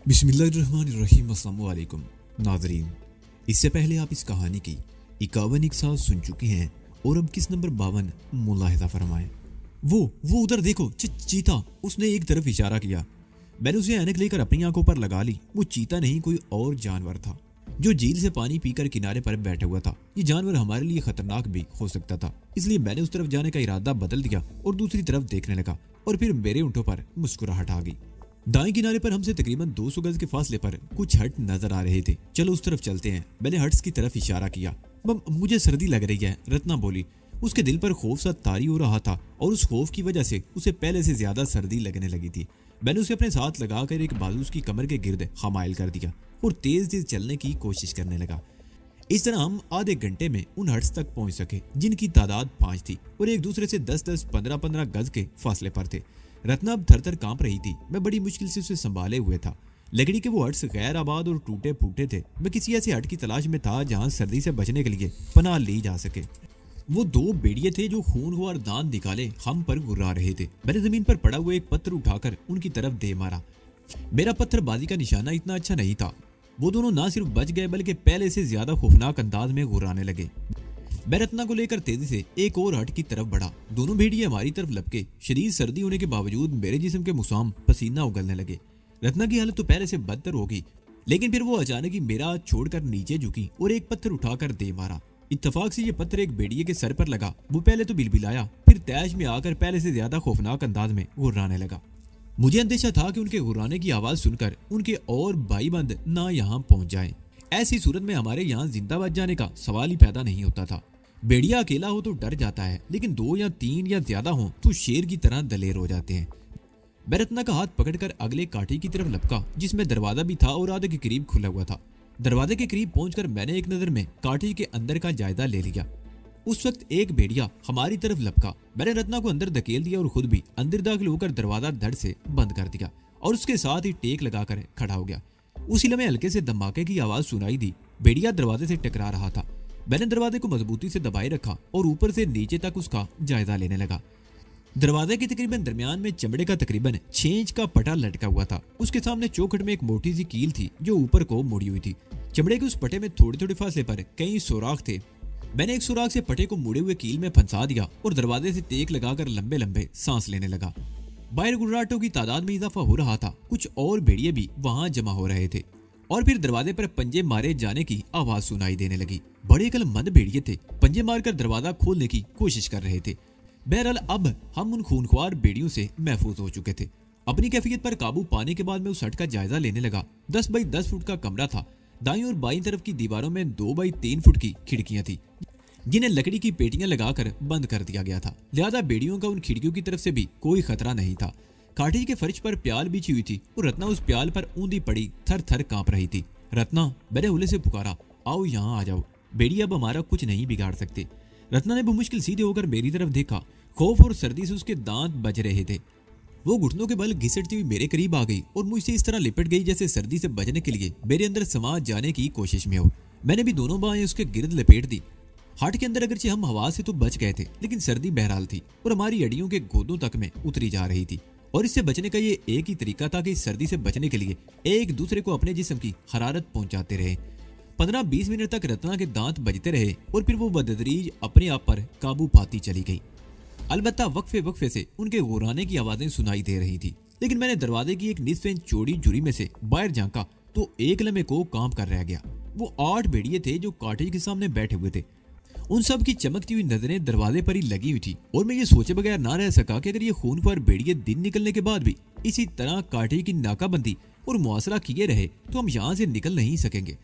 बिस्मिल्लाहिर्रहमानिर्रहीम। अस्सलाम वालेकुम नाज़रीन, इससे पहले आप इस कहानी की 51 इकसार सुन चुके हैं और अब किस नंबर 52 मुलाहिज़ा फरमाएं। वो उधर देखो, चीता। उसने एक तरफ इशारा किया। मैंने उसे ऐनक लेकर अपनी आंखों पर लगा ली। वो चीता नहीं, कोई और जानवर था जो झील से पानी पीकर किनारे पर बैठा हुआ था। ये जानवर हमारे लिए खतरनाक भी हो सकता था, इसलिए मैंने उस तरफ जाने का इरादा बदल दिया और दूसरी तरफ देखने लगा और फिर मेरे ऊँटों पर मुस्कुराहट आ गई। दाएं किनारे पर हमसे तकरीबन 200 गज के फासले पर कुछ हट नजर आ रहे थे। चलो उस तरफ चलते हैं। मैंने हट्स की तरफ इशारा किया। मुझे सर्दी लग रही है, रत्ना बोली। उसके दिल पर खौफ सा तारी हो रहा था और उस खौफ की वजह से उसे पहले से ज्यादा सर्दी लगने लगी थी। मैंने उसे अपने साथ लगाकर एक बाजू उसकी कमर के गिर्द हमायल कर दिया और तेज तेज चलने की कोशिश करने लगा। इस तरह हम आधे घंटे में उन हट्स तक पहुंच सके जिनकी तादाद 5 थी और एक दूसरे से 10-10, 15-15 गज के फासले पर थे। रत्ना अब थर थर कांप रही थी। मैं बड़ी मुश्किल से उसे संभाले हुए था। लकड़ी के वो हट्स गैर आबाद और टूटे फूटे थे। मैं किसी ऐसे हट की तलाश में था जहां सर्दी से बचने के लिए पनाह ली जा सके। वो 2 भेड़िए थे जो खूनख्वार दांत निकाले हम पर गुर्रा रहे थे। मैंने जमीन पर पड़ा हुआ एक पत्थर उठाकर उनकी तरफ दे मारा। मेरा पत्थरबाजी का निशाना इतना अच्छा नहीं था। वो दोनों ना सिर्फ बच गए बल्कि पहले से ज्यादा खौफनाक अंदाज में गुर्राने लगे। मैं रत्ना को लेकर तेजी से एक और हट की तरफ बढ़ा। दोनों भेड़िए हमारी तरफ लपके। शदीद सर्दी होने के बावजूद मेरे जिस्म के मुसाम पसीना उगलने लगे। रत्ना की हालत तो पहले से बदतर हो गई, लेकिन फिर वो अचानक ही मेरा हाथ छोड़कर नीचे झुकी और एक पत्थर उठाकर दे मारा। इत्तफाक से ये पत्थर एक भेड़िए के सर पर लगा। वो पहले तो बिलबिलाया, फिर तैश में आकर पहले से ज्यादा खौफनाक अंदाज में गुर्राने लगा। मुझे अंदेशा था कि उनके गुर्राने की आवाज सुनकर उनके और भाईबंद ना यहाँ पहुंच जाए। ऐसी सूरत में हमारे यहाँ जिंदा बच जाने का सवाल ही पैदा नहीं होता था। भेड़िया अकेला हो तो डर जाता है, लेकिन 2 या 3 या ज्यादा हो तो शेर की तरह दलेर हो जाते हैं। मैं रत्ना का हाथ पकड़कर अगले काठी की तरफ लपका जिसमें दरवाजा भी था और आधे के करीब खुला हुआ था। दरवाजे के करीब पहुंचकर मैंने एक नजर में काठी के अंदर का जायजा ले लिया। उस वक्त एक भेड़िया हमारी तरफ लपका। मैंने रत्ना को अंदर धकेल दिया और खुद भी अंदर दाखिल होकर दरवाजा धड़ से बंद कर दिया और उसके साथ ही टेक लगाकर खड़ा हो गया। उसी लम्हे हल्के से धमाके की आवाज सुनाई दी। भेड़िया दरवाजे से टकरा रहा था। मैंने दरवाजे को मजबूती से दबाए रखा और ऊपर से नीचे तक उसका जायजा लेने लगा। दरवाजे के तकरीबन दरमियान में चमड़े का तकरीबन 6 इंच का पटा लटका हुआ था। उसके सामने चौखट में एक मोटी सी कील थी जो ऊपर को मुड़ी हुई थी। चमड़े के उस पटे में थोड़े थोड़े फासले पर कई सुराख थे। मैंने एक सुराख से पटे को मुड़े हुए कील में फंसा दिया और दरवाजे से टेक लगाकर लंबे लंबे सांस लेने लगा। बाहर गुर्राटों की तादाद में इजाफा हो रहा था। कुछ और भेड़िए भी वहां जमा हो रहे थे और फिर दरवाजे पर पंजे मारे जाने की आवाज सुनाई देने लगी। बड़े अक्लमंद भेड़िए थे। पंजे मारकर दरवाजा खोलने की कोशिश कर रहे थे। बहरहाल अब हम उन खूनख्वार भेड़ियों से महफूज हो चुके थे। अपनी कैफियत पर काबू पाने के बाद मैं उस हट का जायजा लेने लगा। 10 बाई 10 फुट का कमरा था। दाईं और बाईं तरफ की दीवारों में 2 बाई 3 फुट की खिड़कियां थी जिन्हें लकड़ी की पेटियां लगाकर बंद कर दिया गया था। लिहाजा भेड़ियों का उन खिड़कियों की तरफ से भी कोई खतरा नहीं था। काठी के फर्श पर प्याल बिछी हुई थी और रत्ना उस प्याल पर ऊंधी पड़ी थर थर कांप रही थी। रत्ना, मैंने हुले से पुकारा, आओ यहाँ आ जाओ। भेड़िए अब हमारा कुछ नहीं बिगाड़ सकते। रत्ना ने मुश्किल सीधे होकर मेरी तरफ देखा। खौफ और सर्दी से उसके दांत बज रहे थे। वो घुटनों के बल घिसटती हुई मेरे करीब आ गई और मुझसे इस तरह लिपट गई जैसे सर्दी से बचने के लिए मेरे अंदर समा जाने की कोशिश में हो। मैंने भी दोनों बाहें उसके गिर्द लपेट दी। हाट के अंदर अगरचे हम हवा से तो बच गए थे, लेकिन सर्दी बहरहाल थी और हमारी हड्डियों के गोदों तक में उतरी जा रही थी। और इससे बचने का ये एक ही तरीका था कि इस सर्दी से बचने के लिए एक दूसरे को अपने जिस्म की हरारत पहुंचाते रहे। 15-20 मिनट तक रत्ना के दांत बजते रहे और फिर वो बदतदरीज अपने आप पर काबू पाती चली गई। अलबत्ता वक्फे वक्फे से उनके गुर्राने की आवाजें सुनाई दे रही थी। लेकिन मैंने दरवाजे की एक निसफ इंच चौड़ी जुरी में से बाहर झांका तो एक लम्हे को कांप कर रह गया। वो 8 भेड़िए थे जो काठी के सामने बैठे हुए थे। उन सब की चमकती हुई नजरें दरवाजे पर ही लगी हुई थी और मैं ये सोचे बगैर ना रह सका कि अगर ये खूनख्वार भेड़िए दिन निकलने के बाद भी इसी तरह काठी की नाकाबंदी और मुआसरा किए रहे तो हम यहाँ से निकल नहीं सकेंगे।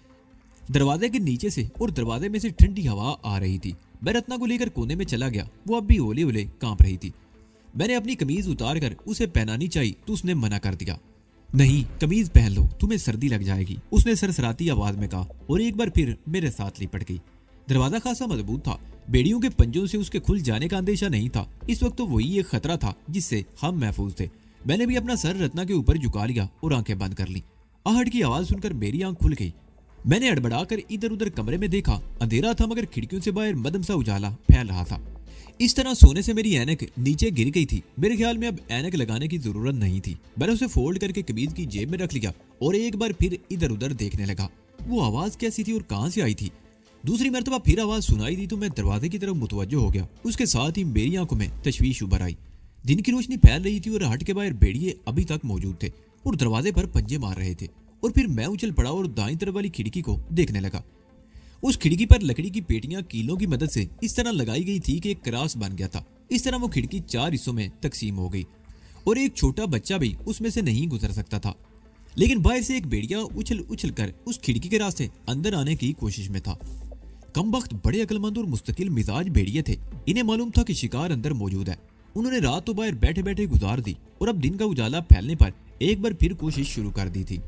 दरवाजे के नीचे से और दरवाजे में से ठंडी हवा आ रही थी। मैं रत्ना को लेकर कोने में चला गया। वो अब भी ओले ओले कांप रही थी। मैंने अपनी कमीज उतार कर उसे पहनानी चाहिए तो उसने मना कर दिया। नहीं, कमीज पहन लो, तुम्हें सर्दी लग जाएगी, उसने सरसराती आवाज में कहा और एक बार फिर मेरे साथ लिपट गई। दरवाजा खासा मजबूत था। बेड़ियों के पंजों से उसके खुल जाने का अंदेशा नहीं था। इस वक्त तो वही एक खतरा था जिससे हम महफूज थे। मैंने भी अपना सर रत्ना के ऊपर झुका लिया और आंखें बंद कर ली। आहट की आवाज सुनकर मेरी आंख खुल गई। मैंने अड़बड़ाकर इधर उधर कमरे में देखा। अंधेरा था मगर खिड़कियों से बाहर मदम सा उजाला फैल रहा था। इस तरह सोने से मेरी ऐनक नीचे गिर गई थी। मेरे ख्याल में अब ऐनक लगाने की जरूरत नहीं थी। मैंने उसे फोल्ड करके कमीज की जेब में रख लिया और एक बार फिर इधर उधर देखने लगा। वो आवाज कैसी थी और कहां से आई थी? दूसरी मरतबा फिर आवाज सुनाई दी तो मैं दरवाजे की तरफ मुतवज्जो हो गया। उसके साथ ही मेरी आंखों में तशवीश उभर आई। दिन की रोशनी फैल रही थी और हट के बाहर भेड़िए अभी तक मौजूद थे और दरवाजे पर पंजे मार रहे थे। और फिर मैं उछल पड़ा और दाईं तरफ वाली खिड़की को देखने लगा। उस खिड़की पर लकड़ी की पेटियां कीलों की मदद से इस तरह लगाई गई थी कि एक क्रॉस बन गया था। इस तरह वो खिड़की 4 हिस्सों में तकसीम हो गई और एक छोटा बच्चा भी उसमें से नहीं गुजर सकता था। लेकिन बाहर से एक भेड़िया उछल उछल कर उस खिड़की के रास्ते अंदर आने की कोशिश में था। कमबख्त बड़े अक्लमंद और मुस्तकिल मिजाज भेड़िए थे। इन्हें मालूम था कि शिकार अंदर मौजूद है। उन्होंने रात तो बाहर बैठे बैठे गुजार दी और अब दिन का उजाला फैलने पर एक बार फिर कोशिश शुरू कर दी थी।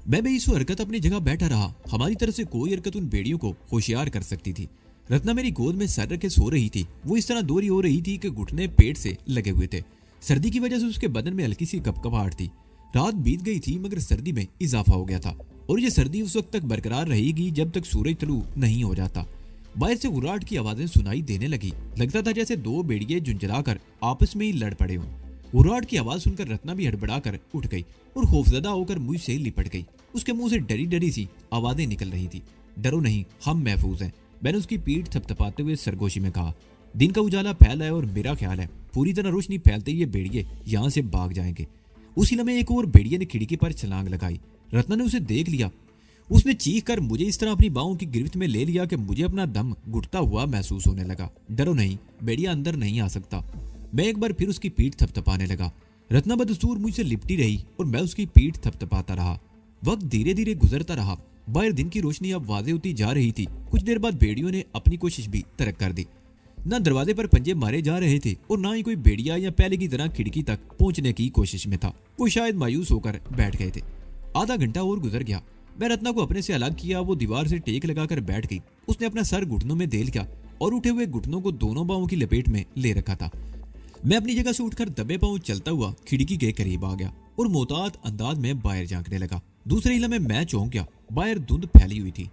मैं भी इस हरकत अपनी जगह बैठा रहा। हमारी तरफ से कोई हरकत उन भेड़ियों को होशियार कर सकती थी। रत्ना मेरी गोद में सर रखे सो रही थी। वो इस तरह दोहरी हो रही थी कि घुटने पेट से लगे हुए थे। सर्दी की वजह से उसके बदन में हल्की सी कपकपाहट थी। रात बीत गई थी मगर सर्दी में इजाफा हो गया था और ये सर्दी उस वक्त तक बरकरार रहेगी जब तक सूरज तलू नहीं हो जाता। बाहर से गुर्राट की आवाजें सुनाई देने लगी। लगता था जैसे दो भेड़िए झुंझलाकर आपस में ही लड़ पड़े हों। गुर्राट की आवाज सुनकर रत्ना भी हड़बड़ाकर उठ गई और खौफजदा होकर मुझ से लिपट गई। उसके मुंह से डरी डरी सी आवाजें निकल रही थी। डरो नहीं, हम महफूज हैं, मैंने उसकी पीठ थपथपाते हुए सरगोशी में कहा। दिन का उजाला फैला है और मेरा ख्याल है पूरी तरह रोशनी फैलते ही ये भेड़िए यहाँ से भाग जाएंगे। उसी लम्हे एक और भेड़िए ने खिड़की पर छलांग लगाई। रत्ना ने उसे देख लिया। उसने चीख कर मुझे इस तरह अपनी बाहों की गिरफ्त में ले लिया कि मुझे अपना दम घुटता हुआ महसूस होने लगा। डरो नहीं, भेड़िया अंदर नहीं आ सकता। मैं एक बार फिर उसकी पीठ थपथपाने लगा। रत्ना बदस्तूर मुझसे लिपटी रही और मैं उसकी पीठ थपथपाता रहा। वक्त धीरे धीरे गुजरता रहा। बाहर दिन की रोशनी अब वाज़ेह होती जा रही थी। कुछ देर बाद भेड़ियों ने अपनी कोशिश भी तरक कर दी। न दरवाजे पर पंजे मारे जा रहे थे और ना ही कोई भेड़िया या पहले की तरह खिड़की तक पहुंचने की कोशिश में था। वो शायद मायूस होकर बैठ गए थे। आधा घंटा और गुजर गया। मैं रत्ना को अपने से अलग किया। वो दीवार से टेक लगाकर बैठ गई। उसने अपना सर घुटनों में दे लिया और उठे हुए घुटनों को दोनों बाहों की लपेट में ले रखा था। मैं अपनी जगह से उठकर दबे पांव चलता हुआ खिड़की के करीब आ गया और मोहतात अंदाज में बाहर झांकने लगा। दूसरे इलाके में मैं चौंक गया। बाहर धुंध फैली हुई थी।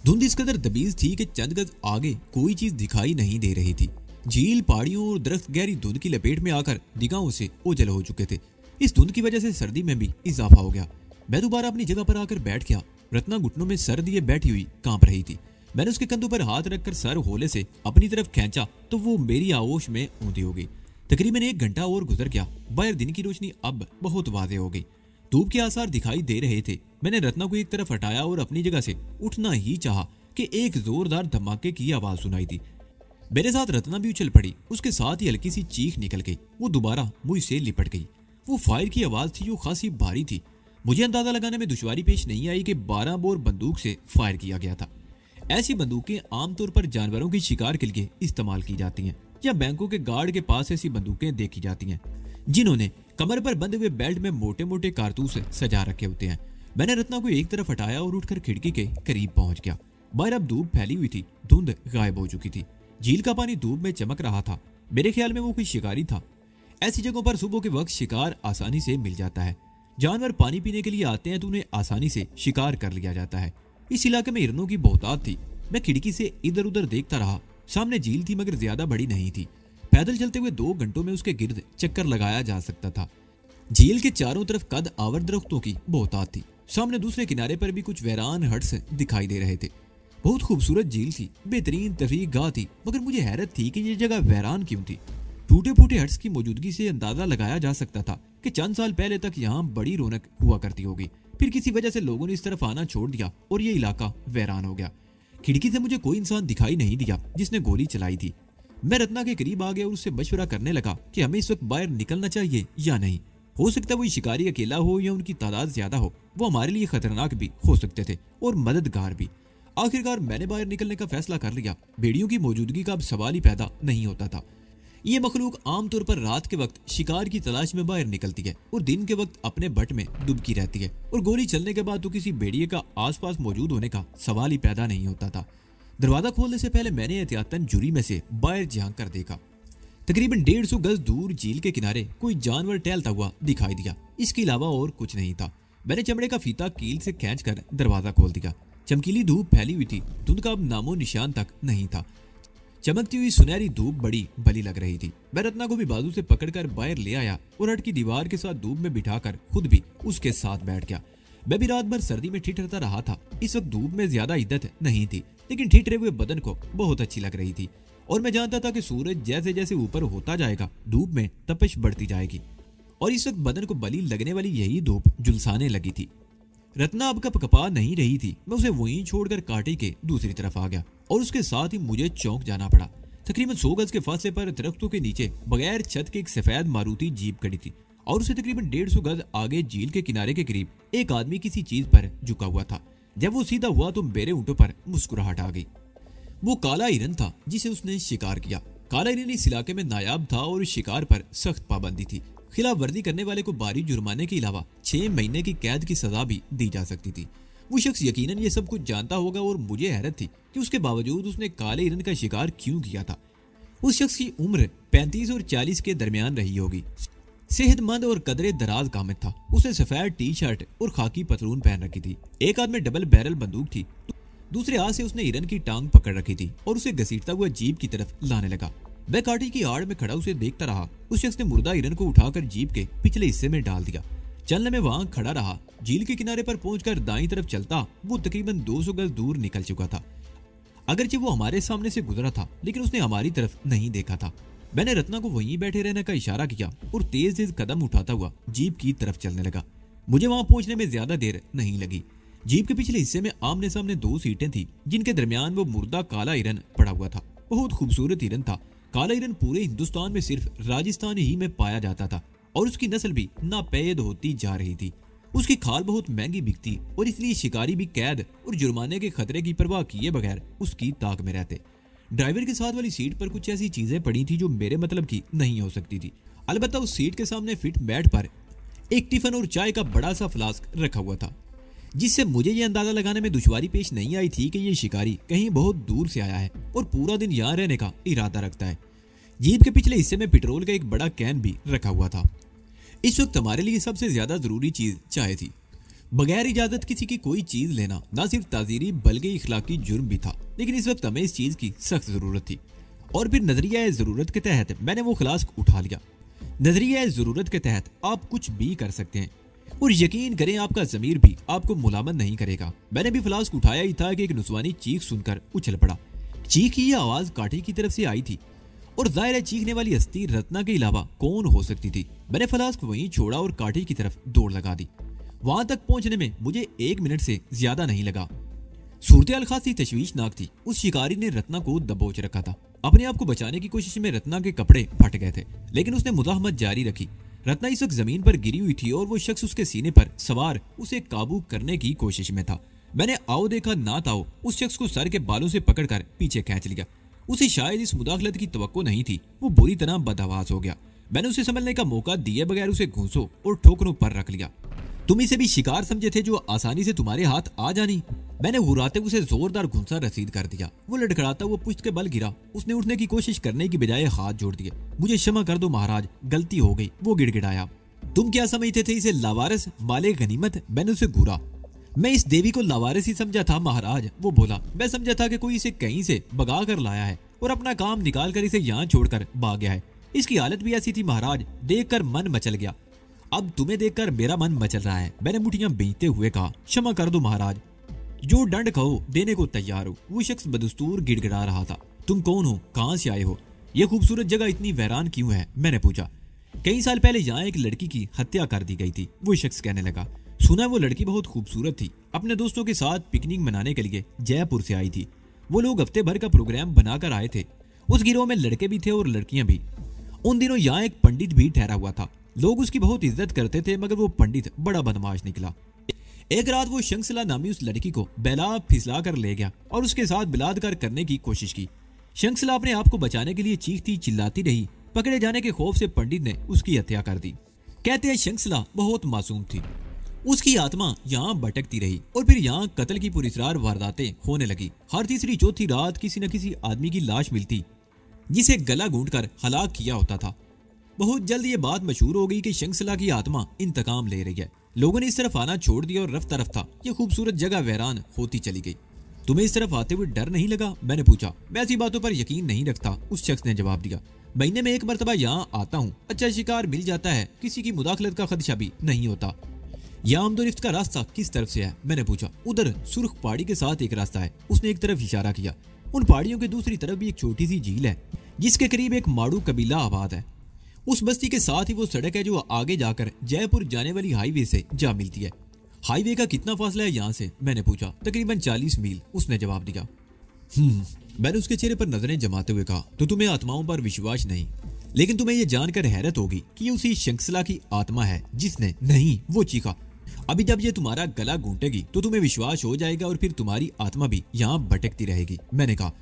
धुंध इस कदर दबीज थी कि चंद गज आगे कोई चीज दिखाई नहीं दे रही थी। झील, पहाड़ियों और दरख्त गहरी धुंध की लपेट में आकर निगाहों से ओझल हो चुके थे। इस धुंध की वजह से सर्दी में भी इजाफा हो गया। मैं दोबारा अपनी जगह पर आकर बैठ गया। रत्ना घुटनों में सर दिए बैठी हुई कांप रही थी। मैंने उसके कंधों पर हाथ रखकर सर होले से अपनी तरफ खींचा तो वो मेरी आगोश में ऊंधी हो गई। तकरीबन 1 घंटा और गुजर गया। बाहर दिन की रोशनी अब बहुत वाज़ेह हो गई। धूप के आसार दिखाई दे रहे थे। मैंने रत्ना को एक तरफ हटाया और अपनी जगह से उठना ही चाहा कि एक जोरदार धमाके की आवाज सुनाई दी। मेरे साथ रत्ना भी उछल पड़ी। उसके साथ ही हल्की सी चीख निकल गई। वो दोबारा मुझ से लिपट गई। वो फायर की आवाज थी जो खासी भारी थी। मुझे अंदाजा लगाने में दुश्वारी पेश नहीं आई कि 12 बोर बंदूक से फायर किया गया था। ऐसी बंदूकें आमतौर पर जानवरों के शिकार के लिए इस्तेमाल की जाती हैं या बैंकों के गार्ड के पास ऐसी बंदूकें देखी जाती हैं जिन्होंने कमर पर बंधे हुए बेल्ट में मोटे मोटे कारतूस सजा रखे होते हैं। मैंने रत्ना को एक तरफ हटाया और उठकर खिड़की के करीब पहुंच गया। बाहर अब धूप फैली हुई थी। धुंध गायब हो चुकी थी। झील का पानी धूप में चमक रहा था। मेरे ख्याल में वो कोई शिकारी था। ऐसी जगहों पर सुबह के वक्त शिकार आसानी से मिल जाता है। जानवर पानी पीने के लिए आते हैं तो उन्हें आसानी से शिकार कर लिया जाता है। इस इलाके में हिरणों की बहुतात थी। मैं खिड़की से इधर उधर देखता रहा। सामने झील थी मगर ज्यादा बड़ी नहीं थी। पैदल चलते हुए 2 घंटों में उसके गिर्द चक्कर लगाया जा सकता था। झील के चारों तरफ कद आवर दरख्तों की बहुतात थी। सामने दूसरे किनारे पर भी कुछ वीरान हट्स दिखाई दे रहे थे। बहुत खूबसूरत झील थी। बेहतरीन तफरीह गाह थी। मगर मुझे हैरत थी कि यह जगह वीरान क्यों थी। टूटे फूटे हट्स की मौजूदगी से अंदाजा लगाया जा सकता था कि चंद साल पहले तक यहाँ बड़ी रौनक हुआ करती होगी। फिर किसी वजह से लोगों ने इस तरफ आना छोड़ दिया और ये इलाका वीरान हो गया। खिड़की से मुझे कोई इंसान दिखाई नहीं दिया जिसने गोली चलाई थी। मैं रत्ना के करीब आ गया और उससे मशवरा करने लगा कि हमें इस वक्त बाहर निकलना चाहिए या नहीं। हो सकता है वो शिकारी अकेला हो या उनकी तादाद ज्यादा हो। वो हमारे लिए खतरनाक भी हो सकते थे और मददगार भी। आखिरकार मैंने बाहर निकलने का फैसला कर लिया। भेड़ियों की मौजूदगी का अब सवाल ही पैदा नहीं होता था। ये मखलूक आमतौर पर रात के वक्त शिकार की तलाश में बाहर निकलती है और दिन के वक्त अपने बट में डुबकी रहती है। और गोली चलने के बाद तो किसी भेड़िए का आसपास मौजूद होने का सवाल ही पैदा नहीं होता था। दरवाजा खोलने से पहले मैंने एहतियातन जुरी में से बाहर झांक कर देखा। तकरीबन 150 गज दूर झील के किनारे कोई जानवर टहलता हुआ दिखाई दिया। इसके अलावा और कुछ नहीं था। मैंने चमड़े का फीता कील से खींचकर दरवाजा खोल दिया। चमकीली धूप फैली हुई थी। धुंध का अब नामो निशान तक नहीं था। चमकती हुई सुनहरी धूप बड़ी भली लग रही थी। मैं रत्ना को भी बाजू से पकड़कर बाहर ले आया और हट की दीवार के साथ धूप में बिठाकर खुद भी उसके साथ बैठ गया। मैं भी रात भर सर्दी में ठिठरता रहा था। इस वक्त धूप में ज्यादा इद्दत नहीं थी, लेकिन ठिठरे हुए बदन को बहुत अच्छी लग रही थी और मैं जानता था कि सूरज जैसे जैसे ऊपर होता जाएगा धूप में तपिश बढ़ती जाएगी और इस वक्त बदन को बली लगने वाली यही धूप झुलसाने लगी थी। रत्ना अब कपकपा नहीं रही थी। मैं उसे वहीं छोड़कर कांटे के दूसरी तरफ आ गया और उसके साथ ही मुझे चौंक जाना पड़ा। तकरीबन 100 गज के फासले पर दरख्तों के नीचे बगैर छत के एक सफेद मारुति जीप खड़ी थी और उसे तकरीबन 150 गज आगे झील के किनारे के करीब एक आदमी किसी चीज पर झुका हुआ था। जब वो सीधा हुआ तो मेरे ऊँटों पर मुस्कुराहट आ गई। वो काला हिरन था जिसे उसने शिकार किया। काला हिरन इस इलाके में नायाब था और शिकार पर सख्त पाबंदी थी। खिलाफ वर्दी करने वाले को भारी जुर्माने के अलावा 6 महीने की कैद की सजा भी दी जा सकती थी। वो शख्स यकीनन ये सब कुछ जानता होगा और मुझे हैरत थी कि उसके बावजूद उसने काले हिरन का शिकार क्यों किया था। उस शख्स की उम्र 35 और 40 के दरमियान रही होगी। सेहतमंद और कदरे दराज कामित था। उसने सफेद टी शर्ट और खाकी पतलून पहन रखी थी। एक हाथ में डबल बैरल बंदूक थी, दूसरे हाथ से उसने हिरन की टांग पकड़ रखी थी और उसे घसीटता हुआ जीप की तरफ लाने लगा। मैं कांटे की आड़ में खड़ा उसे देखता रहा। उस शख्स ने मुर्दा हिरन को उठाकर जीप के पिछले हिस्से में डाल दिया। चलने में वहां खड़ा रहा। झील के किनारे पर पहुंचकर दाईं तरफ चलता वो तकरीबन 200 गज दूर निकल चुका था। अगरचे वो हमारे सामने से गुजरा था, लेकिन उसने हमारी तरफ नहीं देखा था। मैंने रत्ना को वहीं बैठे रहने का इशारा किया और तेज तेज कदम उठाता हुआ जीप की तरफ चलने लगा। मुझे वहां पहुंचने में ज्यादा देर नहीं लगी। जीप के पिछले हिस्से में आमने सामने 2 सीटें थी जिनके दरमियान वो मुर्दा काला हिरन पड़ा हुआ था। बहुत खूबसूरत हिरन था। काला हिरन पूरे हिंदुस्तान में सिर्फ राजस्थान ही में पाया जाता था और उसकी नस्ल भी नापैद होती जा रही थी। उसकी खाल बहुत महंगी बिकती और इसलिए शिकारी भी कैद और जुर्माने के खतरे की परवाह किए बगैर उसकी ताक में रहते। ड्राइवर के साथ वाली सीट पर कुछ ऐसी चीजें पड़ी थी जो मेरे मतलब की नहीं हो सकती थी। अलबत्ता उस सीट के सामने फिट मैट पर एक टिफिन और चाय का बड़ा सा फ्लास्क रखा हुआ था, जिससे मुझे ये अंदाजा लगाने में दुश्वारी पेश नहीं आई थी कि ये शिकारी कहीं बहुत दूर से आया है और पूरा दिन यहाँ रहने का इरादा रखता है। जीप के पिछले हिस्से में पेट्रोल का एक बड़ा कैन भी रखा हुआ था। इस वक्त हमारे लिए सबसे ज्यादा जरूरी चीज चाय थी। बगैर इजाजत किसी की कोई चीज लेना ना सिर्फ ताजीरी बल्कि इखलाकी जुर्म भी था, लेकिन इस वक्त हमें इस चीज की सख्त जरूरत थी। और फिर नजरिया जरूरत के तहत मैंने वो फ्लास्क उठा लिया। नजरिया जरूरत के तहत आप कुछ भी कर सकते हैं और यकीन करें आपका जमीर भी आपको मुलामत नहीं करेगा। मैंने भी फ्लास्क उठाया ही था कि एक नुस्वानी चीख सुनकर उछल पड़ा। चीख की यह आवाज कांटे की तरफ से आई थी और जाहिर है चीखने वाली हस्ती रत्ना के अलावा कौन हो सकती थी। मैंने फ्लास्क वहीं छोड़ा और कांटे की तरफ दौड़ लगा दी। वहां तक पहुंचने में मुझे 1 मिनट से ज्यादा नहीं लगा। सूरत खासी तशवीशनाक थी। उस शिकारी ने रत्ना को दबोच रखा था। अपने आप को बचाने की कोशिश में रत्ना के कपड़े फट गए थे, लेकिन उसने मुजाहमत जारी रखी। रत्ना इस वक्त जमीन पर गिरी हुई थी और वो शख्स उसके सीने पर सवार उसे काबू करने की कोशिश में था। मैंने आओ देखा ना ताओ उस शख्स को सर के बालों से पकड़कर पीछे खींच लिया। उसे शायद इस मुदाखलत की तवक्को नहीं थी। वो बुरी तरह बदहवास हो गया। मैंने उसे संभलने का मौका दिए बगैर उसे घूंसो और ठोकरों पर रख लिया। तुम इसे भी शिकार समझे थे जो आसानी से तुम्हारे हाथ आ जानी। मैंने हुर्राते उसे जोरदार घुंसा रसीद कर दिया। वो लड़खड़ाता वो पुश्त के बल गिरा। उसने उठने की कोशिश करने की बजाय हाथ जोड़ दिए। मुझे क्षमा कर दो महाराज, गलती हो गई। वो गिड़गिड़ाया। तुम क्या समझते थे इसे लावारिस माले गनीमत? मैंने उसे घूरा। मैं इस देवी को लावारिस ही समझा था महाराज, वो बोला। मैं समझा था कि कोई इसे कहीं से भगा कर लाया है और अपना काम निकाल कर इसे यहाँ छोड़कर भाग गया है। इसकी हालत भी ऐसी थी महाराज, देखकर मन मचल गया। अब तुम्हें देखकर मेरा मन मचल रहा है। मैंने मुठियां बींचते हुए कहा, क्षमा कर दो महाराज, जो दंड कहो देने को तैयार हो। वो शख्स बदस्तूर गिड़गिड़ा रहा था। तुम कौन हो, कहां से आए हो, यह खूबसूरत जगह इतनी वीरान क्यों है? मैंने पूछा। कई साल पहले यहाँ एक लड़की की हत्या कर दी गई थी, वो शख्स कहने लगा। सुना वो लड़की बहुत खूबसूरत थी। अपने दोस्तों के साथ पिकनिक मनाने के लिए जयपुर से आई थी। वो लोग हफ्ते भर का प्रोग्राम बनाकर आए थे। उस गिरोह में लड़के भी थे और लड़कियां भी। उन दिनों यहाँ एक पंडित भी ठहरा हुआ था। लोग उसकी बहुत इज्जत करते थे, मगर वो पंडित बड़ा बदमाश निकला। एक रात वो शंखसला नामी उस लड़की को बहला फिसला कर ले गया और उसके साथ बलात्कार करने की कोशिश की। शंखसला अपने आप को बचाने के लिए चीखती चिल्लाती रही। पकड़े जाने के खौफ से पंडित ने उसकी हत्या कर दी। कहते हैं शंखसला बहुत मासूम थी। उसकी आत्मा यहाँ भटकती रही और फिर यहाँ कत्ल की पुरस्रार वारदातें होने लगी। हर तीसरी चौथी रात किसी न किसी आदमी की लाश मिलती जिसे गला घूंटकर हलाक किया होता था। बहुत जल्द ये बात मशहूर हो गई कि शंखसला की आत्मा इंतकाम ले रही है। लोगों ने इस तरफ आना छोड़ दिया और रफ्ता रफ्ता ये खूबसूरत जगह वीरान होती चली गई। तुम्हें इस तरफ आते हुए डर नहीं लगा? मैंने पूछा। मैं ऐसी बातों पर यकीन नहीं रखता, उस शख्स ने जवाब दिया। महीने में 1 मरतबा यहाँ आता हूँ, अच्छा शिकार मिल जाता है, किसी की मुदाखलत का खदशा भी नहीं होता। यहाँ आमदोरफ्त का रास्ता किस तरफ से है? मैंने पूछा। उधर सुर्ख पहाड़ी के साथ एक रास्ता है, उसने एक तरफ इशारा किया। उन पहाड़ियों के दूसरी तरफ भी एक छोटी सी झील है जिसके करीब एक माड़ू कबीला आबाद है। उस बस्ती के साथ ही वो सड़क है जो आगे जाकर जयपुर जाने वाली हाईवे से जा मिलती है। हाईवे का कितना फासला है यहाँ से? मैंने पूछा। तकरीबन 40 मील, उसने जवाब दिया। मैंने उसके चेहरे पर नजरें जमाते हुए कहा, तो तुम्हें आत्माओं पर विश्वास नहीं, लेकिन तुम्हें यह जानकर हैरत होगी कि ये उसी श्रृंखला की आत्मा है जिसने, नहीं, वो चीखा। अभी जब ये तुम्हारा गला घूंटेगी तो तुम्हें विश्वास हो जाएगा और फिर तुम्हारी आत्मा भी यहाँ भटकती रहेगी। मैंने कहा।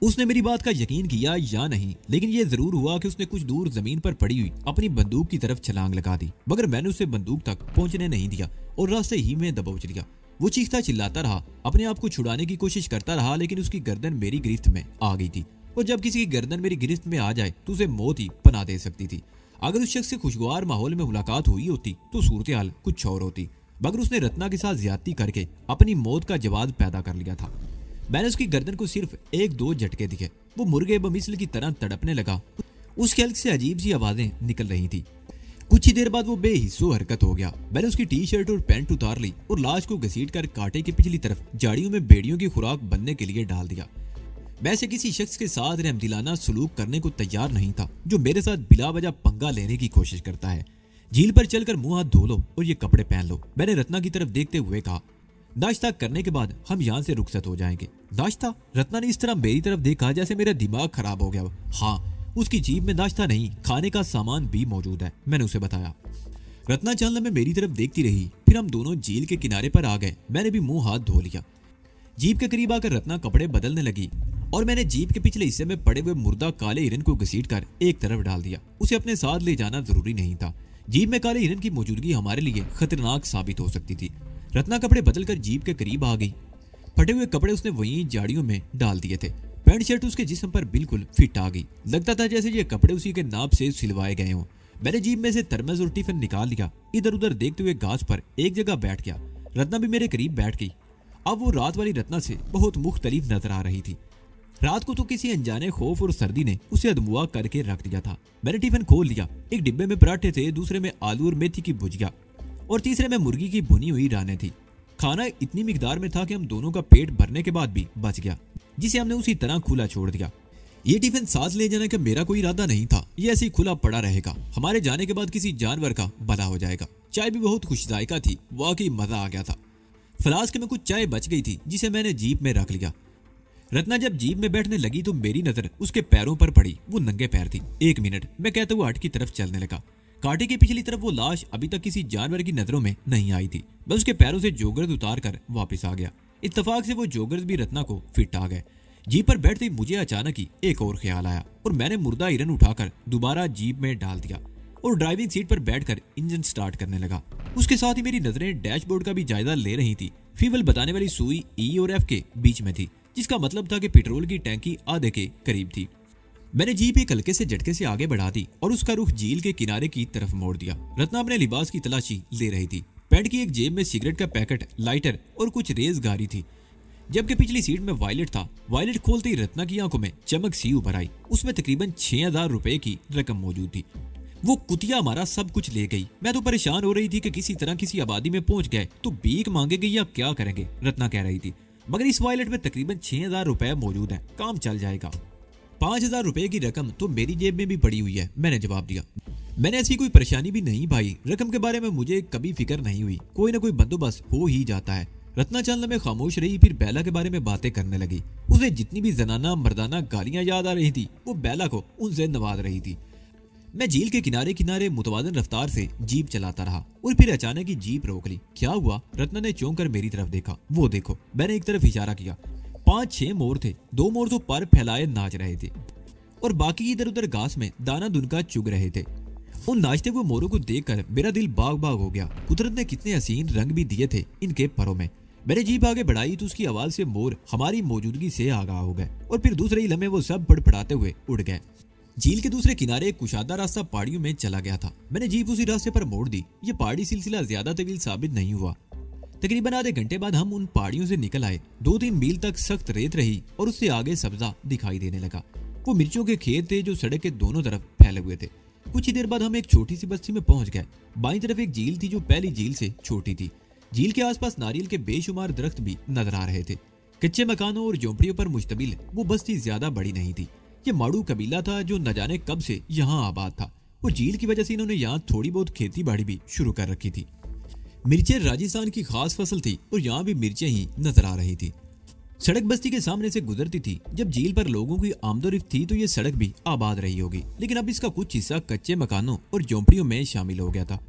उसने मेरी बात का यकीन किया या नहीं, लेकिन यह जरूर हुआ कि उसने कुछ दूर जमीन पर पड़ी हुई अपनी बंदूक की तरफ छलांग लगा दी, मगर मैंने उसे बंदूक तक पहुंचने नहीं दिया और रास्ते ही में दबोच लिया। वो चीखता चिल्लाता रहा, अपने आप को छुड़ाने की कोशिश करता रहा, लेकिन उसकी गर्दन मेरी गिरफ्त में आ गई थी और जब किसी की गर्दन मेरी गिरफ्त में आ जाए तो उसे मौत ही पना दे सकती थी। अगर उस शख्स से खुशगवार माहौल में मुलाकात हुई होती तो सूरत हाल कुछ और होती, मगर उसने रत्ना के साथ ज्यादती करके अपनी मौत का जवाब पैदा कर लिया था। मैंने उसकी गर्दन को सिर्फ 1-2 झटके दिए, वो मुर्गे बमिसल की तरह तड़पने लगा। उसके हल्क से अजीब सी आवाजें निकल रही थी। कुछ ही देर बाद वो बेहिस्सो हरकत हो गया। मैंने उसकी टी शर्ट और पैंट उतार ली और लाश को घसीट कर कांटे की पिछली तरफ झाड़ियों में भेड़ियों की खुराक बनने के लिए डाल दिया। मैं ऐसे किसी शख्स के साथ रहमदिलाना सलूक करने को तैयार नहीं था जो मेरे साथ बिला वजह पंगा लेने की कोशिश करता है। झील पर चलकर मुंह हाथ धो लो और ये कपड़े पहन लो, मैंने रत्ना की तरफ देखते हुए कहा। नाश्ता करने के बाद हम यहाँ से रुखसत हो जाएंगे। नाश्ता? रत्ना ने इस तरह मेरी तरफ देखा जैसे मेरा दिमाग खराब हो गया। हाँ, उसकी जीप में नाश्ता नहीं, खाने का सामान भी मौजूद है, मैंने उसे बताया। रत्ना चांदला में मेरी तरफ देखती रही, फिर हम दोनों झील के किनारे पर आ गए। मैंने भी मुंह हाथ धो लिया। जीप के करीब आकर रत्ना कपड़े बदलने लगी और मैंने जीप के पिछले हिस्से में पड़े हुए मुर्दा काले हिरन को घसीट कर एक तरफ डाल दिया। उसे अपने साथ ले जाना जरूरी नहीं था। जीप में काले हिरन की मौजूदगी हमारे लिए खतरनाक साबित हो सकती थी। रत्ना कपड़े बदलकर जीप के करीब आ गई। फटे हुए कपड़े उसने वहीं झाड़ियों में डाल दिए थे। पैंट शर्ट उसके जिस्म पर बिल्कुल फिट आ गई। लगता था जैसे ये कपड़े उसी के नाप से सिलवाए गए हों। मैंने जीप में से थर्मस और टिफिन निकाल लिया। इधर उधर देखते हुए घास पर एक जगह बैठ गया। रत्ना भी मेरे करीब बैठ गई। अब वो रात वाली रत्ना से बहुत मुख्तलिफ नजर आ रही थी। रात को तो किसी अनजाने खौफ और सर्दी ने उसे अदमुआ करके रख दिया था। मैंने टिफिन खोल लिया। एक डिब्बे में पराठे थे, दूसरे में आलू और मेथी की भुजिया और तीसरे में मुर्गी की भुनी हुई रानें थी। खाना इतनी मिकदार में था कि हम दोनों का पेट भरने के बाद भी बच गया, जिसे हमने उसी तरह खुला छोड़ दिया। ये टिफिन साथ ले जाने का मेरा कोई इरादा नहीं था। ये ऐसे ही खुला पड़ा रहेगा, हमारे जाने के बाद किसी जानवर का भला हो जाएगा। चाय भी बहुत खुश जायका थी, वाकई मजा आ गया था। फ्लास्क में कुछ चाय बच गई थी जिसे मैंने जीप में रख लिया। रत्ना जब जीप में बैठने लगी तो मेरी नजर उसके पैरों पर पड़ी। वो नंगे पैर थी। 1 मिनट, मैं कहते हुए हट की तरफ चलने लगा। कांटे की पिछली तरफ वो लाश अभी तक किसी जानवर की नजरों में नहीं आई थी। मैं उसके पैरों से जोगर्स उतार कर वापस आ गया। इत्तेफाक से वो जोगर्स भी रत्ना को फिट आ गए। जीप पर बैठते ही मुझे अचानक ही एक और ख्याल आया और मैंने मुर्दा हिरन उठाकर दोबारा जीप में डाल दिया और ड्राइविंग सीट पर बैठकर इंजन स्टार्ट करने लगा। उसके साथ ही मेरी नजरें डैशबोर्ड का भी जायजा ले रही थी। फ्यूल बताने वाली सुई ई और एफ के बीच में थी, जिसका मतलब था कि पेट्रोल की टैंकी आधे के करीब थी। मैंने जीप एक हल्के से झटके से आगे बढ़ा दी और उसका रुख झील के किनारे की तरफ मोड़ दिया। रत्ना अपने लिबास की तलाशी ले रही थी। पैंट की एक जेब में सिगरेट का पैकेट, लाइटर और कुछ रेज गारी थी, जबकि पिछली सीट में वायलेट था। वायलेट खोलते ही रत्ना की आंखों में चमक सी उभर आई। उसमें तकरीबन 6000 रुपए की रकम मौजूद थी। वो कुतिया हमारा सब कुछ ले गई। मैं तो परेशान हो रही थी कि किसी तरह किसी आबादी में पहुंच गए तो भीख मांगेंगे या क्या करेंगे, रत्ना कह रही थी। मगर इस वायलेट में तकरीबन 6000 रुपए मौजूद है, काम चल जाएगा। 5000 रुपए की रकम तो मेरी जेब में भी पड़ी हुई है, मैंने जवाब दिया। मैंने ऐसी कोई परेशानी भी नहीं पाई। रकम के बारे में मुझे कभी फिक्र नहीं हुई। कोई ना कोई बंदोबस्त हो ही जाता है। रत्ना चांदला में खामोश रही, फिर बेला के बारे में बातें करने लगी। उसे जितनी भी जनाना मर्दाना गालियां याद आ रही थी वो बेला को उनसे नवाज रही थी। मैं झील के किनारे किनारे मुतवाज़िन रफ्तार से जीप चलाता रहा और फिर अचानक ही जीप रोक ली। क्या हुआ? रत्ना ने चौंक कर मेरी तरफ देखा। वो देखो, मैंने एक तरफ इशारा किया। 5-6 मोर थे। 2 मोर तो पर फैलाए नाच रहे थे और बाकी इधर उधर घास में दाना दुनका चुग रहे थे। उन नाचते हुए मोरों को देखकर मेरा दिल बाग बाग हो गया। कुदरत ने कितने हसीन रंग भी दिए थे इनके परों में। मैंने जीप आगे बढ़ाई तो उसकी आवाज से मोर हमारी मौजूदगी से आगाह हो गए और फिर दूसरे ही लम्हे वो सब फड़फड़ाते हुए उड़ गए। झील के दूसरे किनारे एक कुशादा रास्ता पहाड़ियों में चला गया था। मैंने जीप उसी रास्ते पर मोड़ दी। ये पहाड़ी सिलसिला ज्यादा तवील साबित नहीं हुआ। तकरीबन आधे घंटे बाद हम उन पहाड़ियों से निकल आए। 2-3 मील तक सख्त रेत रही और उससे आगे सब्जा दिखाई देने लगा। वो मिर्चों के खेत थे जो सड़क के दोनों तरफ फैले हुए थे। कुछ ही देर बाद हम एक छोटी सी बस्ती में पहुंच गए। बाईं तरफ एक झील थी जो पहली झील से छोटी थी। झील के आसपास नारियल के बेशुमार दरख्त भी नजर आ रहे थे। कच्चे मकानों और झोंपड़ियों पर मुश्तमिल वो बस्ती ज्यादा बड़ी नहीं थी। ये माड़ू कबीला था जो न जाने कब से यहाँ आबाद था और झील की वजह से इन्होंने यहाँ थोड़ी बहुत खेती बाड़ी भी शुरू कर रखी थी। मिर्चें राजस्थान की खास फसल थी और यहाँ भी मिर्चें ही नजर आ रही थी। सड़क बस्ती के सामने से गुजरती थी। जब झील पर लोगों की आमदोरफ्त थी तो ये सड़क भी आबाद रही होगी, लेकिन अब इसका कुछ हिस्सा कच्चे मकानों और झोंपड़ियों में शामिल हो गया था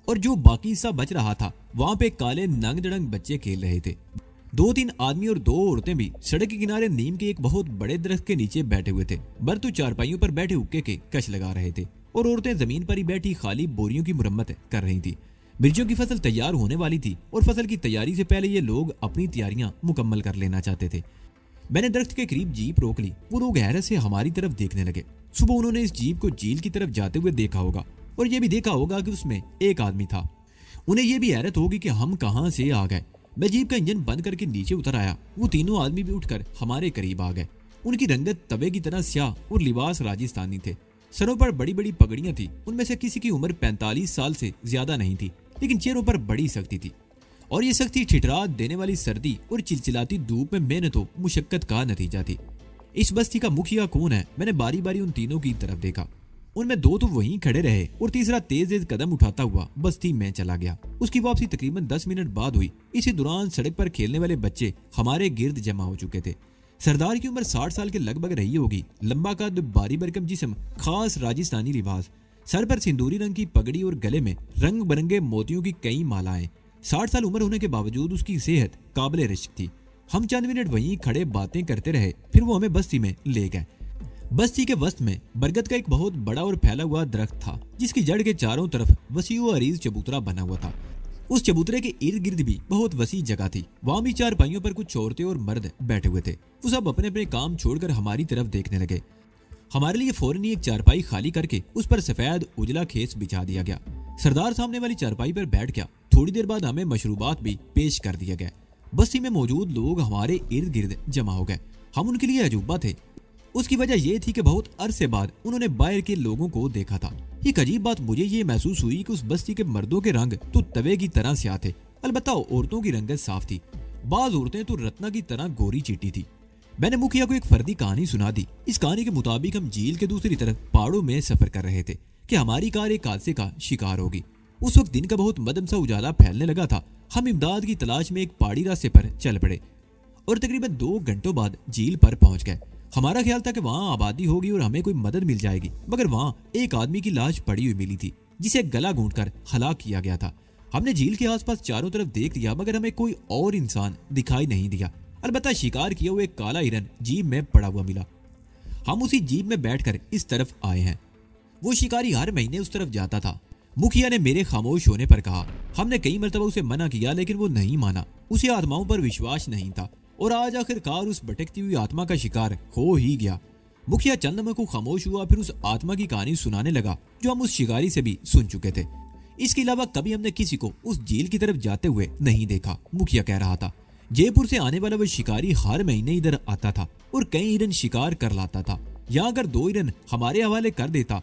और जो बाकी हिस्सा बच रहा था वहाँ पे काले नंग दड़ंग बच्चे खेल रहे थे। 2-3 आदमी और 2 औरतें भी सड़क के किनारे नीम के एक बहुत बड़े दरख्त के नीचे बैठे हुए थे। बर्तू चारपाइयों पर बैठे हुक्के के कश लगा रहे थे और औरतें जमीन पर ही बैठी खाली बोरियों की मुरम्मत कर रही थी। मिर्चों की फसल तैयार होने वाली थी और फसल की तैयारी से पहले ये लोग अपनी तैयारियां मुकम्मल कर लेना चाहते थे। मैंने दरख्त के करीब जीप रोक ली। वो लोग हैरत से हमारी तरफ देखने लगे। सुबह उन्होंने इस जीप को झील की तरफ जाते हुए देखा होगा और ये भी देखा होगा कि उसमें एक आदमी था। उन्हें यह भी हैरत होगी कि हम कहां से आ गए। मैं जीप का इंजन बंद करके नीचे उतर आया। वो तीनों आदमी भी उठकर हमारे करीब आ गए। उनकी रंगत तवे की तरह स्याह और लिबास राजस्थानी थे। सरों पर बड़ी बड़ी पगड़ियां थी। उनमें से किसी की उम्र 45 साल से ज्यादा नहीं थी, लेकिन चेहरों पर बड़ी सख्ती थी और ये सख्ती ठिठराहट देने वाली सर्दी और चिलचिलाती धूप में मेहनतों मुशक्कत का नतीजा थी। इस बस्ती का मुखिया कौन है? मैंने बारी बारी उन तीनों की तरफ देखा। उनमें 2 तो वहीं खड़े रहे और तीसरा तेज कदम उठाता हुआ बस्ती में चला गया। उसकी वापसी तकरीबन 10 मिनट बाद हुई। इसी दौरान सड़क पर खेलने वाले बच्चे हमारे गिर्द जमा हो चुके थे। सरदार की उम्र 60 साल के लगभग रही होगी। लंबा कद, बारी बरकम जिस्म, खास राजस्थानी लिबास, सर पर सिंदूरी रंग की पगड़ी और गले में रंग बिरंगे मोतियों की कई मालाएं। 60 साल उम्र होने के बावजूद उसकी सेहत काबिले रिश्क थी। हम चंद मिनट वहीं खड़े बातें करते रहे, फिर वो हमें बस्ती में ले गए। बस्ती के वस्त में बरगद का एक बहुत बड़ा और फैला हुआ दरख्त था, जिसकी जड़ के चारों तरफ वसी व अरीज चबूतरा बना हुआ था। उस चबूतरे के इर्द गिर्द भी बहुत वसी जगह थी। वहां भी चारपाइयों पर कुछ औरतें और मर्द बैठे हुए थे। वो सब अपने अपने काम छोड़कर हमारी तरफ देखने लगे। हमारे लिए फौरन ही एक चारपाई खाली करके उस पर सफेद उजला खेस बिछा दिया गया। सरदार सामने वाली चारपाई पर बैठ गया। थोड़ी देर बाद हमें मशरूबात भी पेश कर दिया गया। बस्ती में मौजूद लोग हमारे इर्द गिर्द जमा हो गए। हम उनके लिए अजूबा थे। उसकी वजह यह थी कि बहुत अरसे बाद उन्होंने बाहर के लोगों को देखा था। एक अजीब बात मुझे ये महसूस हुई कि उस बस्ती के मर्दों के रंग तो तवे की तरह स्याह थे, अलबत्ता औरतों की रंगत साफ थी। बाज औरतें तो रत्ना की तरह गोरी चीटी थी। मैंने मुखिया को एक फर्दी कहानी सुना दी। इस कहानी के मुताबिक हम झील के दूसरी तरफ पहाड़ों में सफर कर रहे थे कि हमारी कार एक हादसे का शिकार होगी। उस वक्त दिन का बहुत मध्यम सा उजाला फैलने लगा था। हम इमदाद की तलाश में एक पहाड़ी रास्ते पर चल पड़े और तकरीबन 2 घंटों बाद झील पर पहुंच गए। हमारा ख्याल था कि वहां आबादी होगी और हमें कोई मदद मिल जाएगी, मगर वहां एक आदमी की लाश पड़ी हुई मिली थी, जिसे गला घोंटकर हलाक किया गया था। हमने झील के आसपास चारों तरफ देख लिया, मगर हमें कोई और इंसान दिखाई नहीं दिया। अलबत्ता शिकार किया हुआ एक काला हिरन जीप में पड़ा हुआ मिला। हम उसी जीप में बैठकर इस तरफ आए हैं। वो शिकारी हर महीने उस तरफ जाता था। मुखिया ने मेरे खामोश होने पर कहा। हमने कई मरतबा उसे मना किया, लेकिन वो नहीं माना। उसे आत्माओं पर विश्वास नहीं था और आज आखिरकार उस भटकती हुई आत्मा का शिकार हो ही गया। मुखिया चंद लम्हों को खामोश हुआ, फिर उस आत्मा की कहानी सुनाने लगा जो हम उस शिकारी से भी सुन चुके थे। इसके अलावा कभी हमने किसी को उस झील की तरफ जाते हुए नहीं देखा। मुखिया कह रहा था जयपुर से आने वाला वह शिकारी हर महीने इधर आता था और कई हिरन शिकार कर लाता था। यहाँ अगर 2 हिरन हमारे हवाले कर देता,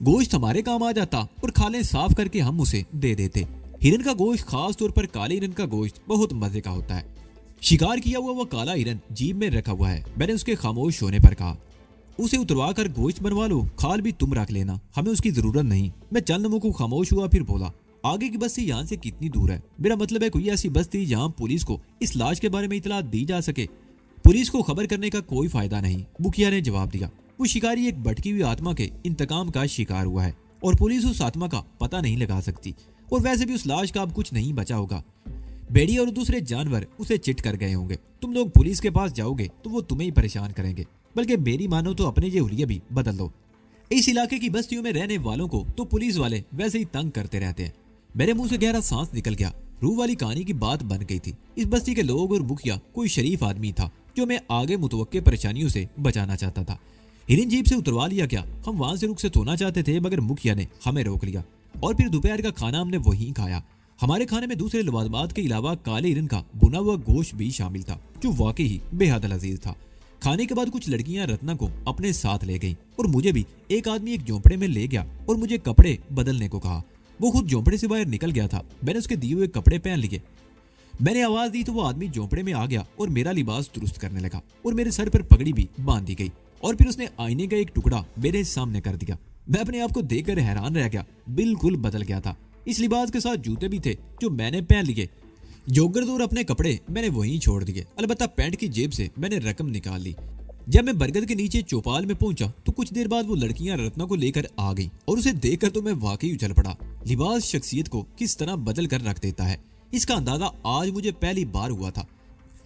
गोश्त हमारे काम आ जाता और खाले साफ करके हम उसे दे देते। हिरन का गोश्त, खास तौर पर काले हिरन का गोश्त, बहुत मजे का होता है। शिकार किया हुआ वह काला हिरन जीप में रखा हुआ है। मैंने उसके खामोश होने पर कहा, उसे उतरवा कर गोश्त बनवा लो, खाल भी तुम रख लेना, हमें उसकी जरूरत नहीं। मैं चंद लम्हों को खामोश हुआ, फिर बोला, आगे की बस्ती यहाँ से कितनी दूर है? मेरा मतलब है कोई ऐसी बस्ती जहाँ पुलिस को इस लाश के बारे में इतला दी जा सके। पुलिस को खबर करने का कोई फायदा नहीं, मुखिया ने जवाब दिया। वो शिकारी एक भटकी हुई आत्मा के इंतकाम का शिकार हुआ है और पुलिस उस आत्मा का पता नहीं लगा सकती, और वैसे भी उस लाश का अब कुछ नहीं बचा होगा। भेड़िया और दूसरे जानवर उसे चिट कर गए होंगे। तुम लोग पुलिस के पास जाओगे तो वो तुम्हें ही परेशान करेंगे, बल्कि मेरी मानो तो अपने ये हुलिया भी बदल दो। इस इलाके की बस्तियों में रहने वालों को तो पुलिस वाले वैसे ही तंग करते रहते हैं। मेरे मुंह से गहरा सांस निकल गया। रूह वाली कहानी की बात बन गई थी। इस बस्ती के लोग और मुखिया कोई शरीफ आदमी था जो मैं आगे मुतवक्के परेशानियों से बचाना चाहता था। हिरन जीप से उतरवा लिया गया। हम वहां से रुख से सोना चाहते थे, मगर मुखिया ने हमें रोक लिया और फिर दोपहर का खाना हमने वहीं खाया। हमारे खाने में दूसरे लवाजमात के अलावा काले हिरन का भुना हुआ गोश्त भी शामिल था, जो वाकई ही बेहद लजीज था। खाने के बाद कुछ लड़कियां रत्ना को अपने साथ ले गईं और मुझे भी एक आदमी एक झोंपड़े में ले गया और मुझे कपड़े बदलने को कहा। वो खुद झोंपड़े से बाहर निकल गया था। मैंने उसके दिए हुए कपड़े पहन लिए। मैंने आवाज दी तो वो आदमी झोंपड़े में आ गया और मेरा लिबास दुरुस्त करने लगा और मेरे सर पर पगड़ी भी बांध दी गई और फिर उसने आईने का एक टुकड़ा मेरे सामने कर दिया। मैं अपने आप को देखकर हैरान रह गया। बिल्कुल बदल गया था। इस लिबास के साथ जूते भी थे जो मैंने पहन लिए। जोगर और अपने कपड़े मैंने वहीं छोड़ दिए। अलबत्ता पैंट की जेब से मैंने रकम निकाल ली। जब मैं बरगद के नीचे चौपाल में पहुंचा तो कुछ देर बाद वो लड़कियां रत्ना को लेकर आ गई और उसे देखकर तो मैं वाकई उछल पड़ा। लिबास शख्सियत को किस तरह बदल कर रख देता है, इसका अंदाजा आज मुझे पहली बार हुआ था।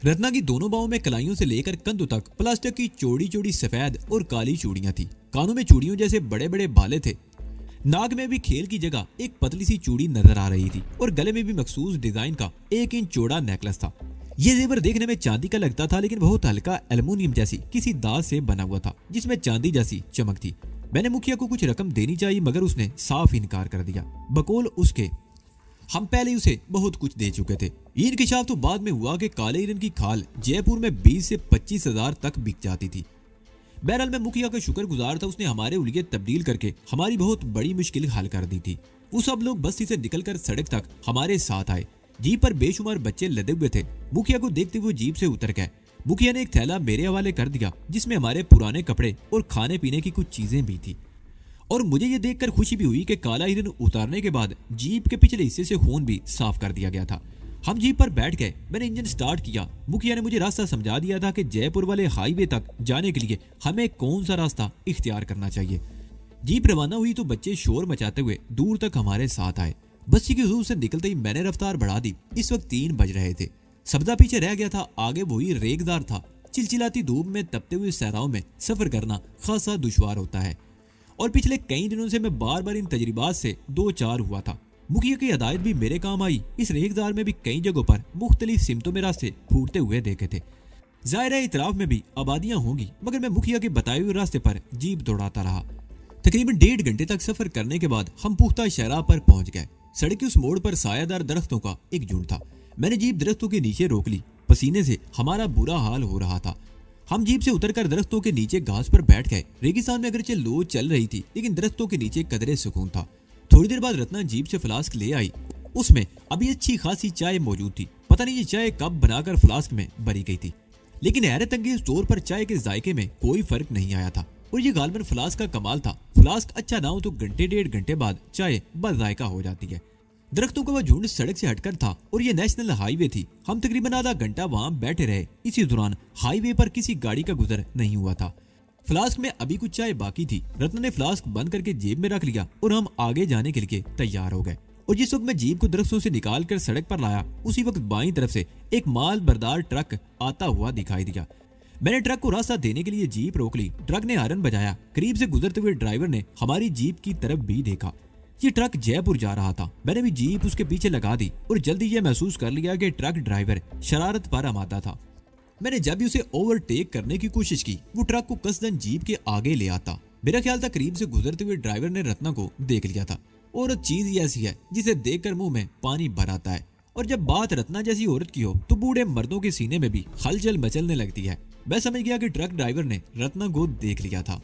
रत्ना की दोनों बाहों में कलाइयों से लेकर कंधों तक प्लास्टिक की चौड़ी चौड़ी सफेद और काली चूड़ियां थी। कानों में चूड़ियों जैसे बड़े बड़े बाले थे। नाक में भी खेल की जगह एक पतली सी चूड़ी नजर आ रही थी और गले में भी मखसूस डिजाइन का 1 इंच चौड़ा नेकलेस था। ये जेवर देखने में चांदी का लगता था, लेकिन बहुत हल्का एल्युमिनियम जैसी किसी दाग से बना हुआ था जिसमें चांदी जैसी चमक थी। मैंने मुखिया को कुछ रकम देनी चाहिए मगर उसने साफ इनकार कर दिया। बकौल उसके हम पहले उसे बहुत कुछ दे चुके थे। ये इंकशाफ तो बाद में हुआ कि काले हिरन की खाल जयपुर में 20 से 25 हजार तक बिक जाती थी। बहरहाल मैं मुखिया का शुक्रगुजार था। उसने हमारे उलिये तब्दील करके हमारी बहुत बड़ी मुश्किल हल कर दी थी। वो सब लोग बस्ती से निकलकर सड़क तक हमारे साथ आए। जीप पर बेशुमार बच्चे लदे हुए थे। मुखिया को देखते हुए जीप से उतर गए। मुखिया ने एक थैला मेरे हवाले कर दिया जिसमें हमारे पुराने कपड़े और खाने पीने की कुछ चीजें भी थी। और मुझे ये देखकर खुशी भी हुई कि काला हिरन उतारने के बाद जीप के पिछले हिस्से से खून भी साफ कर दिया गया था। हम जीप पर बैठ गए। मैंने इंजन स्टार्ट किया। मुखिया ने मुझे रास्ता समझा दिया था कि जयपुर वाले हाईवे तक जाने के लिए हमें कौन सा रास्ता इख्तियार करना चाहिए। जीप रवाना हुई तो बच्चे शोर मचाते हुए दूर तक हमारे साथ आए। बस्ती की हजूर से निकलते ही मैंने रफ्तार बढ़ा दी। इस वक्त 3 बज रहे थे। सब्जा पीछे रह गया था, आगे वही रेगदार था। चिलचिलाती धूप में तपते हुए सहराओं में सफर करना खासा दुश्वार होता है और पिछले कई दिनों से मैं बार बार इन तजर्बात से 2-4 हुआ था। मुखिया की हिदायत भी मेरे काम आई। इस रेगदार में भी कई जगहों पर मुख्तलिफ सिमतों में रास्ते फूटते हुए देखे थे। जाहिर है इतराफ में भी आबादियां होंगी, मगर मैं मुखिया के बताए हुए रास्ते पर जीप दौड़ाता रहा। तकरीबन 1.5 घंटे तक सफर करने के बाद हम पुख्ता शहरा पर पहुंच गए। सड़क के उस मोड़ पर सायादार दरख्तों का एक झुंड था। मैंने जीप दरख्तों के नीचे रोक ली। पसीने से हमारा बुरा हाल हो रहा था। हम जीप से उतरकर दरख्तों के नीचे घास पर बैठ गए। रेगिस्तान में अगरचे लो चल रही थी, लेकिन दरख्तों के नीचे कदरे सुकून था। थोड़ी देर बाद रत्ना जीप से फ्लास्क ले आई। उसमें अभी अच्छी खासी चाय मौजूद थी। पता नहीं ये चाय कब बनाकर फ्लास्क में भरी गई थी, लेकिन हैरत अंगेज तौर पर चाय के जायके में कोई फर्क नहीं आया था। और ये गालबन फ्लास्क का कमाल था। फ्लास्क अच्छा ना हो तो घंटे 1.5 घंटे बाद चाय बजायका हो जाती है। दरख्तों का वह झुंड सड़क से हटकर था और ये नेशनल हाईवे थी। हम तकरीबन आधा घंटा वहां बैठे रहे। इसी दौरान हाईवे पर किसी गाड़ी का गुजर नहीं हुआ था। फ्लास्क में अभी कुछ चाय बाकी थी। रत्न ने फ्लास्क बंद करके जेब में रख लिया और हम आगे जाने के लिए तैयार हो गए। और जिस वक्त मैं जीप को दरख्तों से निकाल कर सड़क पर लाया, उसी वक्त बाईं तरफ से एक माल बरदार ट्रक आता हुआ दिखाई दिया। मैंने ट्रक को रास्ता देने के लिए जीप रोक ली। ट्रक ने हॉर्न बजाया। करीब से गुजरते हुए ड्राइवर ने हमारी जीप की तरफ भी देखा। ये ट्रक जयपुर जा रहा था। मैंने भी जीप उसके पीछे लगा दी और जल्दी ये महसूस कर लिया कि ट्रक ड्राइवर शरारत पर आमादा था। मैंने जब भी उसे ओवरटेक करने की कोशिश की, वो ट्रक को कसदन जीप के आगे ले आता। मेरा ख्याल था करीब से गुजरते हुए ड्राइवर ने रत्ना को देख लिया था। औरत चीज ही ऐसी है जिसे देखकर मुंह में पानी भर आता है, और जब बात रत्ना जैसी औरत की हो तो बूढ़े मर्दों के सीने में भी हलचल मचलने लगती है। मैं समझ गया कि ट्रक ड्राइवर ने रत्ना को देख लिया था।